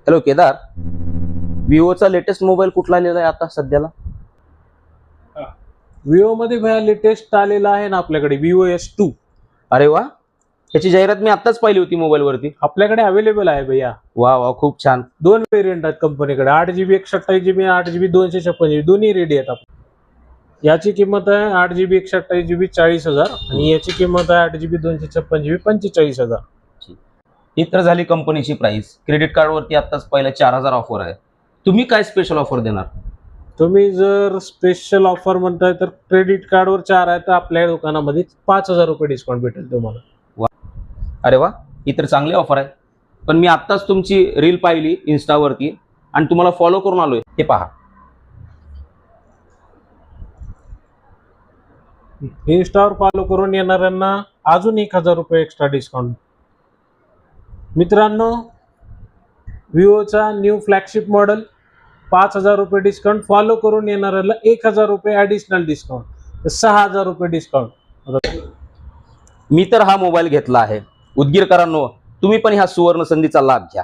Hello Kedar, विवोचा latest mobile कुठला आलेला आहे आता सध्याला? विवो मध्ये भैया लेटेस्ट आलेला आहे ना आपल्याकडे विवो S2. अरे वा, याची जाहिरात मी आत्ताच पाहिली होती मोबाईल वरती. आपल्याकडे अवेलेबल आहे भैया. वा वा, खूप छान. दोन वेरियंट आहेत कंपनीकडे, 8GB 128GB 8GB 256GB दोन्ही रेडी आहेत. याची किंमत आहे 8GB 128GB 40,000 आणि याची किंमत आहे 8GB 256GB 45,000. ही तर झाली कंपनीची प्राइस. क्रेडिट कार्ड वरती आत्ताच पहिला 4,000 ऑफर आहे. तुम्ही काय स्पेशल ऑफर देणार? तुम्ही जर स्पेशल ऑफर म्हणताय तर क्रेडिट कार्डवर 4 आहे तर आपल्या दुकानामध्ये 5,000 रुपये डिस्काउंट भेटेल तुम्हाला. अरे वा, ही तर चांगली ऑफर आहे. पण मी आत्ताच तुमची रील पाहिली इन्स्टावरती आणि तुम्हाला फॉलो करून आलोय. हे पहा, इन्स्टावर फॉलो करून येणाऱ्यांना अजून 1,000 रुपये एक्स्ट्रा डिस्काउंट. मित्रांनो, विवोचा न्यू फ्लॅगशिप मॉडेल 5,000 रुपये डिस्काउंट, फॉलो करून येणाऱ्याला 1,000 रुपये ॲडिशनल डिस्काउंट, तर 6,000 रुपये डिस्काउंट. मी तर हा मोबाईल घेतला आहे. उदगीरकरांनो, तुम्ही पण ह्या सुवर्ण संधीचा लाभ घ्या.